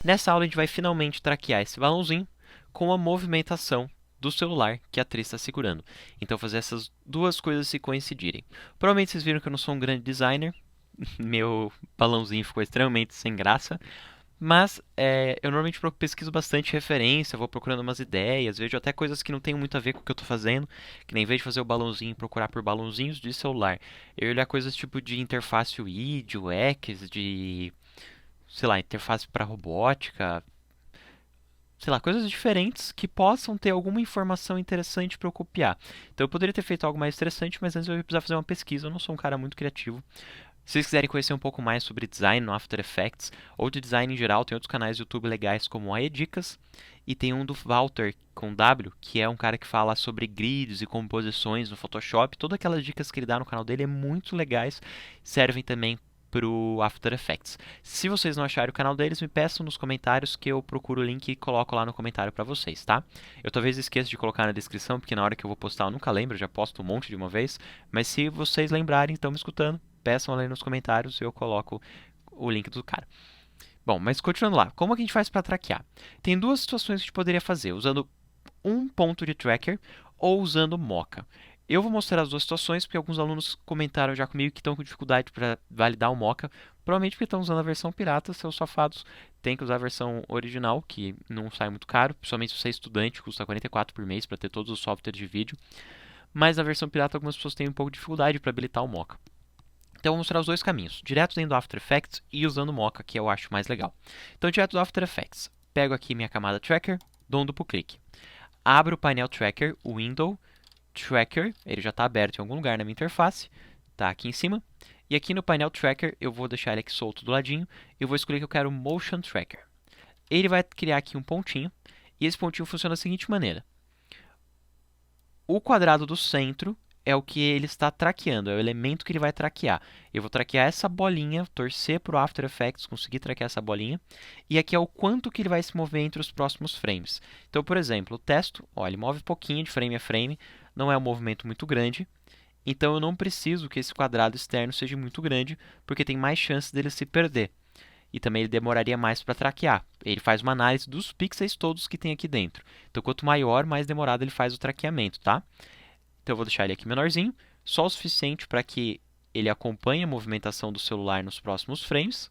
Nessa aula a gente vai finalmente traquear esse balãozinho com a movimentação do celular que a Tris está segurando. Então fazer essas duas coisas se coincidirem. Provavelmente vocês viram que eu não sou um grande designer, meu balãozinho ficou extremamente sem graça, mas eu normalmente pesquiso bastante referência, vou procurando umas ideias, vejo até coisas que não tem muito a ver com o que eu estou fazendo, que nem em vez de fazer o balãozinho procurar por balãozinhos de celular, eu olhar coisas tipo de interface UI, de UX, de, sei lá, interface para robótica, sei lá, coisas diferentes que possam ter alguma informação interessante para eu copiar. Então eu poderia ter feito algo mais interessante, mas antes eu ia precisar fazer uma pesquisa, eu não sou um cara muito criativo. Se vocês quiserem conhecer um pouco mais sobre design no After Effects ou de design em geral, tem outros canais do YouTube legais como a Edicas e tem um do Walter com W, que é um cara que fala sobre grids e composições no Photoshop. Todas aquelas dicas que ele dá no canal dele é muito legais, servem também para o After Effects. Se vocês não acharem o canal deles, me peçam nos comentários que eu procuro o link e coloco lá no comentário para vocês, tá? Eu talvez esqueça de colocar na descrição, porque na hora que eu vou postar eu nunca lembro, eu já posto um monte de uma vez, mas se vocês lembrarem, estão me escutando, peçam ali nos comentários e eu coloco o link do cara. Bom, mas continuando lá, como que a gente faz para traquear? Tem duas situações que a gente poderia fazer, usando um ponto de tracker ou usando Mocha. Eu vou mostrar as duas situações porque alguns alunos comentaram já comigo que estão com dificuldade para validar o Mocha, provavelmente porque estão usando a versão pirata, seus safados têm que usar a versão original, que não sai muito caro, principalmente se você é estudante, custa 44 por mês para ter todos os softwares de vídeo, mas na versão pirata algumas pessoas têm um pouco de dificuldade para habilitar o Mocha. Então, eu vou mostrar os dois caminhos, direto dentro do After Effects e usando o Mocha, que eu acho mais legal. Então, direto do After Effects, pego aqui minha camada Tracker, dou um duplo clique. Abro o painel Tracker, o Window Tracker, ele já está aberto em algum lugar na minha interface, está aqui em cima. E aqui no painel Tracker, eu vou deixar ele aqui solto do ladinho, eu vou escolher que eu quero Motion Tracker. Ele vai criar aqui um pontinho, e esse pontinho funciona da seguinte maneira. O quadrado do centro é o que ele está traqueando, é o elemento que ele vai traquear. Eu vou traquear essa bolinha, torcer para o After Effects conseguir traquear essa bolinha. E aqui é o quanto que ele vai se mover entre os próximos frames. Então, por exemplo, o texto, ó, ele move pouquinho de frame a frame, não é um movimento muito grande. Então, eu não preciso que esse quadrado externo seja muito grande, porque tem mais chance dele se perder. E também ele demoraria mais para traquear. Ele faz uma análise dos pixels todos que tem aqui dentro. Então, quanto maior, mais demorado ele faz o traqueamento, tá? Então eu vou deixar ele aqui menorzinho, só o suficiente para que ele acompanhe a movimentação do celular nos próximos frames.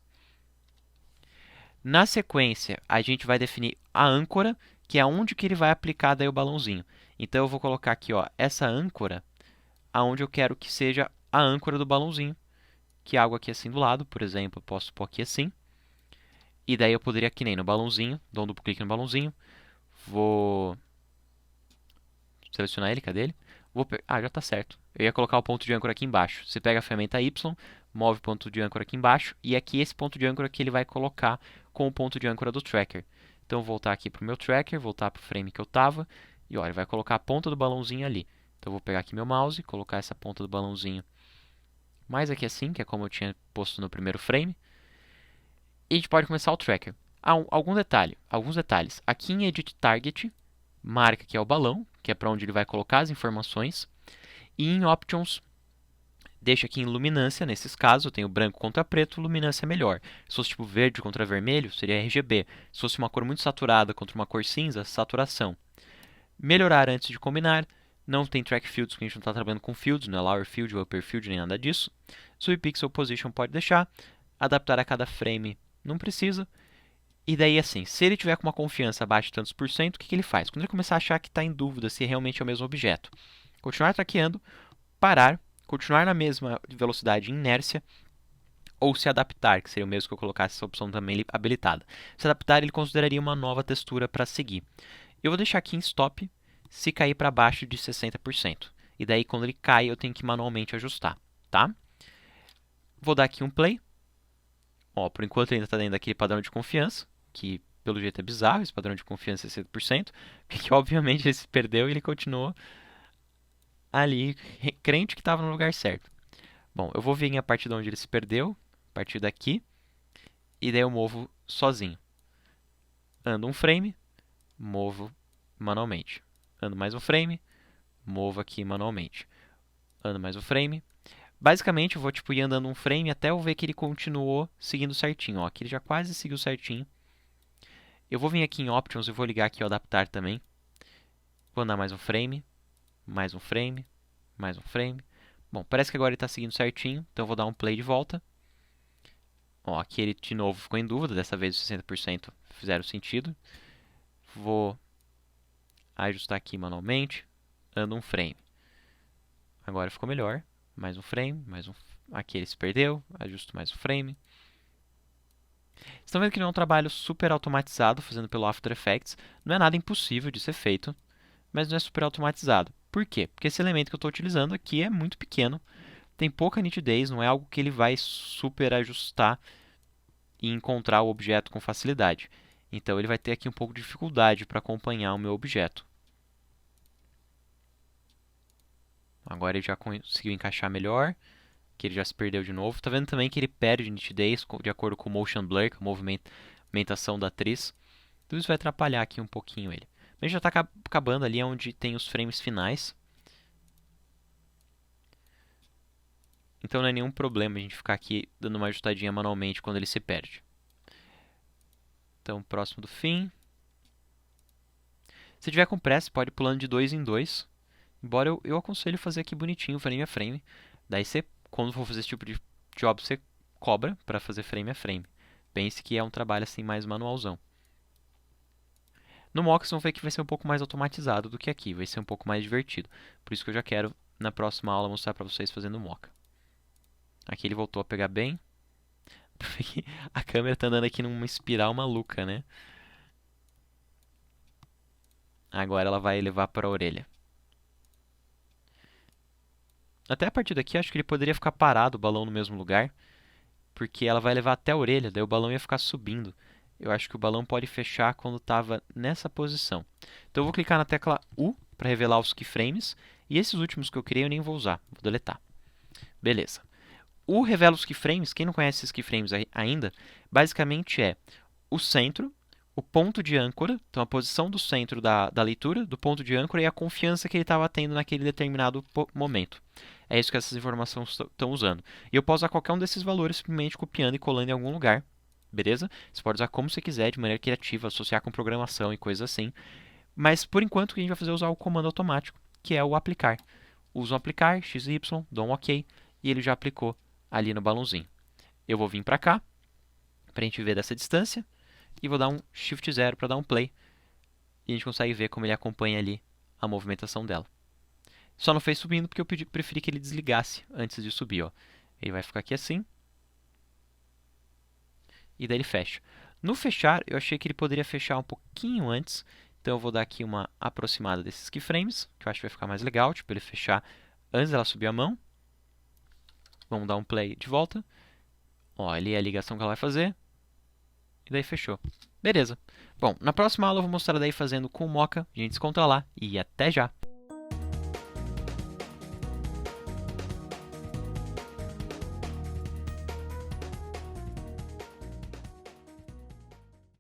Na sequência, a gente vai definir a âncora, que é onde que ele vai aplicar daí o balãozinho. Então eu vou colocar aqui, ó, essa âncora, aonde eu quero que seja a âncora do balãozinho, que é algo aqui assim do lado, por exemplo, eu posso pôr aqui assim. E daí eu poderia, que nem no balãozinho, dou um duplo clique no balãozinho, vou selecionar ele, cadê ele? Já está certo. Eu ia colocar o ponto de âncora aqui embaixo. Você pega a ferramenta Y, move o ponto de âncora aqui embaixo, e aqui esse ponto de âncora que ele vai colocar com o ponto de âncora do tracker. Então, vou voltar aqui para o meu tracker, voltar para o frame que eu estava, e olha, ele vai colocar a ponta do balãozinho ali. Então, eu vou pegar aqui meu mouse, colocar essa ponta do balãozinho mais aqui assim, que é como eu tinha posto no primeiro frame. E a gente pode começar o tracker. Alguns detalhes. Aqui em Edit Target, marca que é o balão, que é para onde ele vai colocar as informações. E em Options, deixa aqui em luminância, nesses casos, eu tenho branco contra preto, luminância melhor. Se fosse tipo verde contra vermelho, seria RGB. Se fosse uma cor muito saturada contra uma cor cinza, saturação. Melhorar antes de combinar. Não tem track fields, porque a gente não está trabalhando com fields, não é lower field ou upper field, nem nada disso. Subpixel position pode deixar. Adaptar a cada frame não precisa. E daí, assim, se ele tiver com uma confiança abaixo de tantos por cento, o que ele faz? Quando ele começar a achar que está em dúvida se realmente é o mesmo objeto, continuar traqueando, parar, continuar na mesma velocidade de inércia, ou se adaptar, que seria o mesmo que eu colocasse essa opção também habilitada. Se adaptar, ele consideraria uma nova textura para seguir. Eu vou deixar aqui em stop se cair para baixo de 60%. E daí, quando ele cai, eu tenho que manualmente ajustar, tá? Vou dar aqui um play. Ó, por enquanto ainda está dentro daquele padrão de confiança, que pelo jeito é bizarro, esse padrão de confiança é 60%, que obviamente ele se perdeu e ele continuou ali, crente que estava no lugar certo. Bom, eu vou vir a partir de onde ele se perdeu, a partir daqui, e daí eu movo sozinho. Ando um frame, movo manualmente. Ando mais um frame, movo aqui manualmente. Ando mais um frame. Basicamente, eu vou ir andando um frame até eu ver que ele continuou seguindo certinho. Ó, aqui ele já quase seguiu certinho. Eu vou vir aqui em Options e vou ligar aqui o adaptar também. Vou andar mais um frame, mais um frame, mais um frame. Bom, parece que agora ele está seguindo certinho, então eu vou dar um play de volta. Ó, aqui ele de novo ficou em dúvida, dessa vez os 60% fizeram sentido. Vou ajustar aqui manualmente, ando um frame. Agora ficou melhor, mais um frame, mais um. Aqui ele se perdeu, ajusto mais um frame. Vocês estão vendo que não é um trabalho super automatizado, fazendo pelo After Effects. Não é nada impossível de ser feito, mas não é super automatizado. Por quê? Porque esse elemento que eu estou utilizando aqui é muito pequeno, tem pouca nitidez, não é algo que ele vai super ajustar e encontrar o objeto com facilidade. Então ele vai ter aqui um pouco de dificuldade para acompanhar o meu objeto. Agora ele já conseguiu encaixar melhor, que ele já se perdeu de novo. Tá vendo também que ele perde nitidez de acordo com o motion blur, com a movimentação da atriz. Tudo isso vai atrapalhar aqui um pouquinho ele. Mas já está acabando ali onde tem os frames finais. Então não é nenhum problema a gente ficar aqui dando uma ajustadinha manualmente quando ele se perde. Então, próximo do fim. Se tiver com pressa, pode ir pulando de 2 em 2. Embora eu aconselho fazer aqui bonitinho, frame a frame. Daí você, quando for fazer esse tipo de job, você cobra para fazer frame a frame. Pense que é um trabalho assim mais manualzão. No Mocha, vocês vão ver que vai ser um pouco mais automatizado do que aqui. Vai ser um pouco mais divertido. Por isso que eu já quero, na próxima aula, mostrar para vocês fazendo o Mocha. Aqui ele voltou a pegar bem. A câmera está andando aqui numa espiral maluca, né? Agora ela vai levar para a orelha. Até a partir daqui, acho que ele poderia ficar parado, o balão no mesmo lugar. Porque ela vai levar até a orelha, daí o balão ia ficar subindo. Eu acho que o balão pode fechar quando estava nessa posição. Então eu vou clicar na tecla U para revelar os keyframes. E esses últimos que eu criei eu nem vou usar, vou deletar. Beleza. O revela os keyframes, quem não conhece esses keyframes ainda, basicamente é o centro, o ponto de âncora, então a posição do centro da leitura, do ponto de âncora e a confiança que ele estava tendo naquele determinado momento. É isso que essas informações estão usando. E eu posso usar qualquer um desses valores simplesmente copiando e colando em algum lugar. Beleza? Você pode usar como você quiser, de maneira criativa, associar com programação e coisas assim. Mas, por enquanto, o que a gente vai fazer é usar o comando automático, que é o aplicar. Uso o aplicar, XY, dou um OK, e ele já aplicou ali no balãozinho. Eu vou vir para cá, para a gente ver dessa distância, e vou dar um Shift 0 para dar um play. E a gente consegue ver como ele acompanha ali a movimentação dela. Só não fez subindo porque eu preferi que ele desligasse antes de subir. Ó. Ele vai ficar aqui assim. E daí ele fecha. No fechar, eu achei que ele poderia fechar um pouquinho antes. Então eu vou dar aqui uma aproximada desses keyframes, que eu acho que vai ficar mais legal, tipo ele fechar antes dela subir a mão. Vamos dar um play de volta. Ó, ali é a ligação que ela vai fazer. E daí fechou. Beleza. Bom, na próxima aula eu vou mostrar daí fazendo com o Mocha. A gente se encontra lá e até já!